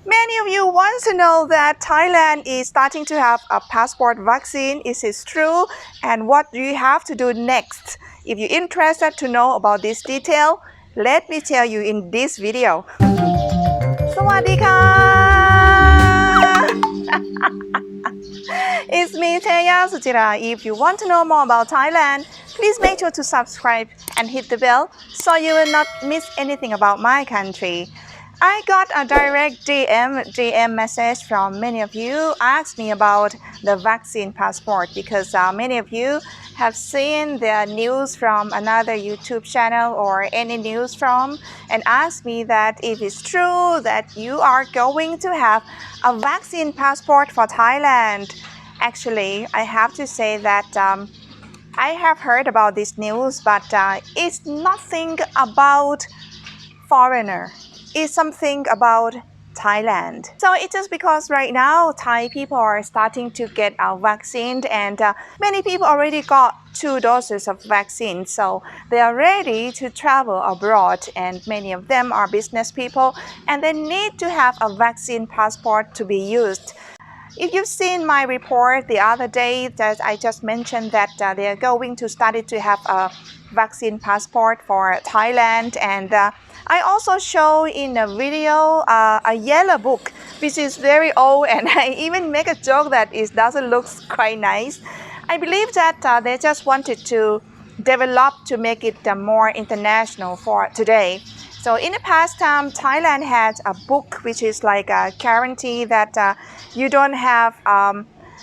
Many of you want to know that Thailand is starting to have a passport vaccine. Is this true? And what do you have to do next? If you're interested to know about this detail, let me tell you in this video. สวัสดีค่ะ It's me, Teya, Suchira. If you want to know more about Thailand, please make sure to subscribe and hit the bell so you will not miss anything about my country. I got a direct DM message from many of you asked me about the vaccine passport because many of you have seen the news from another YouTube channel or any news from and asked me that if it's true that you are going to have a vaccine passport for Thailand. Actually, I have to say that I have heard about this news, but it's nothing about foreigner. It's something about Thailand. So it's just because right now Thai people are starting to get our vaccine and many people already got 2 doses of vaccine. So they are ready to travel abroad and many of them are business people and they need to have a vaccine passport to be used. If you've seen my report the other day that I just mentioned that they are going to start to have a vaccine passport for Thailand and I also show in a video a yellow book which is very old and I even make a joke that it doesn't look quite nice. I believe that they just wanted to develop to make it more international for today. So in the past time, Thailand had a book which is like a guarantee that you don't have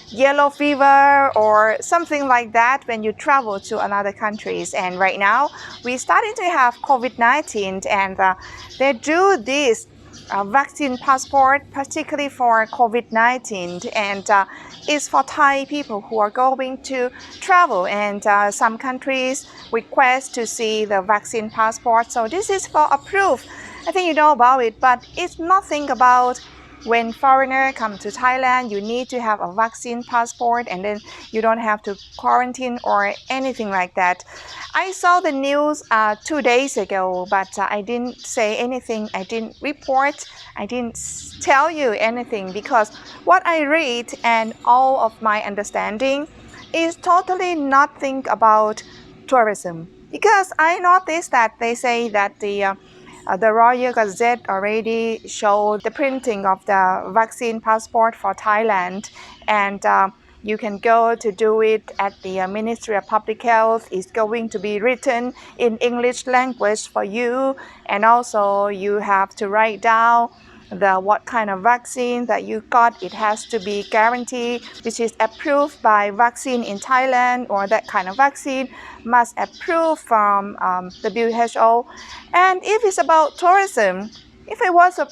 yellow fever or something like that when you travel to another countries. And right now, we starting to have COVID-19 and they do this vaccine passport, particularly for COVID-19, and it's for Thai people who are going to travel. And some countries request to see the vaccine passport. So this is for approved. I think you know about it, but it's nothing about when foreigner come to Thailand, you need to have a vaccine passport and then you don't have to quarantine or anything like that. I saw the news 2 days ago, but I didn't say anything. I didn't report. I didn't tell you anything because what I read and all of my understanding is totally nothing about tourism. Because I noticed that they say that the Royal Gazette already showed the printing of the vaccine passport for Thailand and you can go to do it at the Ministry of Public Health. It's going to be written in English language for you and also you have to write down what kind of vaccine that you got. It has to be guaranteed which is approved by vaccine in Thailand or that kind of vaccine must approve from the WHO. And if it's about tourism, if it was a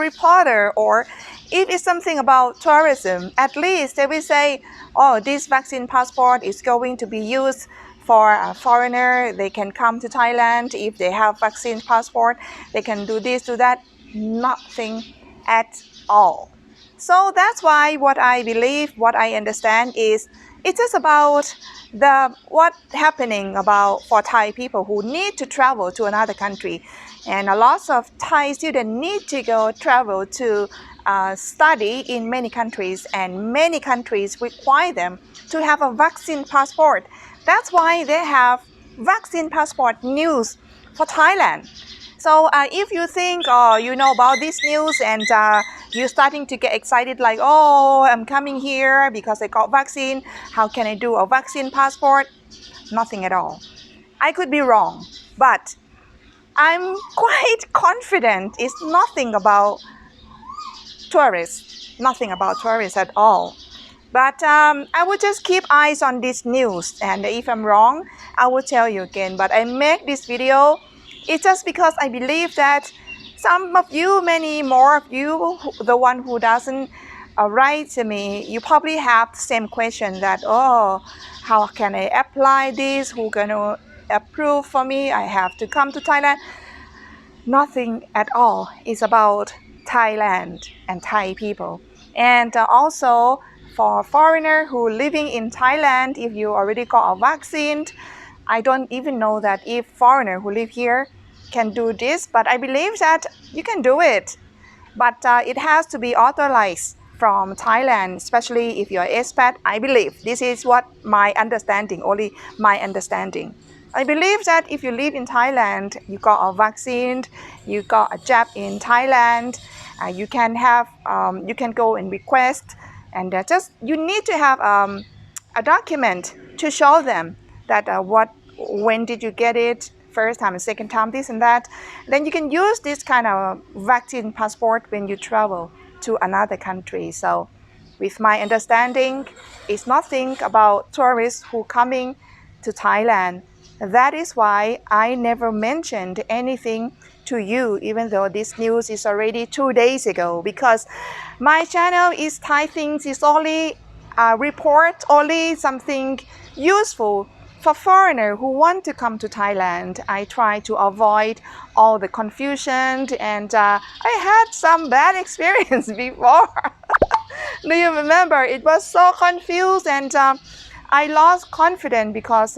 reporter or if it's something about tourism, at least they will say, oh, this vaccine passport is going to be used for a foreigner. They can come to Thailand. If they have vaccine passport, they can do this, do that. Nothing at all. So that's why what I believe, what I understand is it's just about what happening about for Thai people who need to travel to another country. And a lot of Thai students need to go travel to study in many countries and many countries require them to have a vaccine passport. That's why they have vaccine passport news for Thailand. So if you think you know about this news and you're starting to get excited like, oh, I'm coming here because I got vaccine. How can I do a vaccine passport? Nothing at all. I could be wrong, but I'm quite confident it's nothing about tourists, nothing about tourists at all. But I would just keep eyes on this news and if I'm wrong, I will tell you again. But I make this video, it's just because I believe that some of you, many more of you, the one who doesn't write to me, you probably have the same question that, oh, how can I apply this? Who's going to approve for me? I have to come to Thailand. Nothing at all. It's about Thailand and Thai people. And also for foreigner who living in Thailand, if you already got a vaccine, I don't even know that if foreigner who live here can do this, but I believe that you can do it. But it has to be authorized from Thailand, especially if you're expat. I believe this is what my understanding, only my understanding. I believe that if you live in Thailand, you got a vaccine, you got a jab in Thailand, you can have, you can go and request, and just you need to have a document to show them that when did you get it, first time and second time, this and that. Then you can use this kind of vaccine passport when you travel to another country. So with my understanding, it's nothing about tourists who coming to Thailand. That is why I never mentioned anything to you, even though this news is already 2 days ago, because my channel is Thai Things, is only report only something useful for foreigners who want to come to Thailand. I try to avoid all the confusion, and I had some bad experience before. Do you remember? It was so confused, and I lost confidence because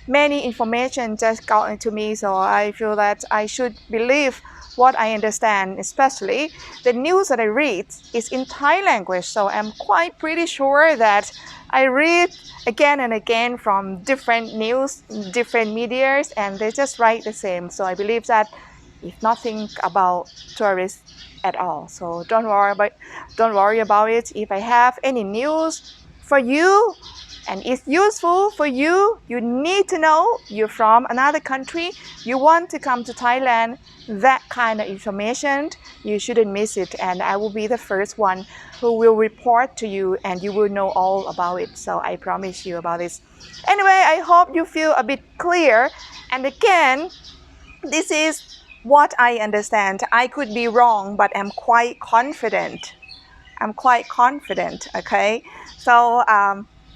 many information just got into me. So I feel that I should believe what I understand, especially the news that I read is in Thai language. So I'm quite pretty sure that I read again and again from different news, different medias, and they just write the same. So I believe that it's nothing about tourists at all. So don't worry about it. If I have any news for you and it's useful for you, you need to know you're from another country, you want to come to Thailand, that kind of information, you shouldn't miss it. And I will be the first one who will report to you, and you will know all about it. So I promise you about this. Anyway, I hope you feel a bit clear. And again, this is what I understand. I could be wrong, but I'm quite confident. Okay? So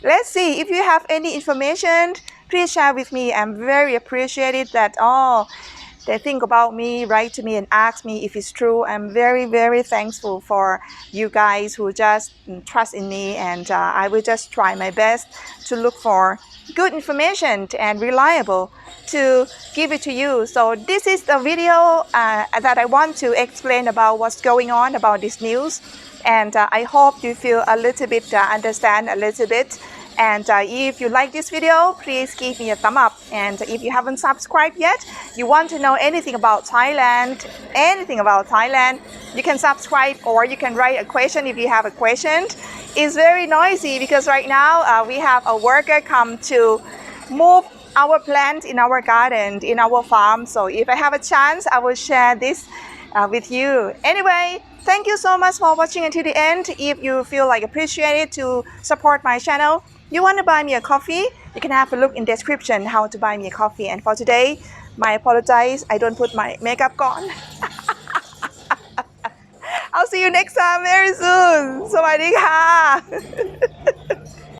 let's see. If you have any information, please share with me. I'm very appreciated that, they think about me, write to me and ask me if it's true. I'm very, very thankful for you guys who just trust in me, and I will just try my best to look for good information and reliable to give it to you. So this is the video that I want to explain about what's going on about this news, and I hope you feel a little bit, understand a little bit. And if you like this video, please give me a thumb up. And if you haven't subscribed yet, you want to know anything about Thailand, you can subscribe, or you can write a question if you have a question. It's very noisy because right now we have a worker come to move our plant in our garden, in our farm. So if I have a chance, I will share this with you. Anyway, thank you so much for watching until the end. If you feel like appreciated to support my channel, you want to buy me a coffee, you can have a look in description how to buy me a coffee. And for today, my apologize, I don't put my makeup on. I'll see you next time very soon. สวัสดีค่ะ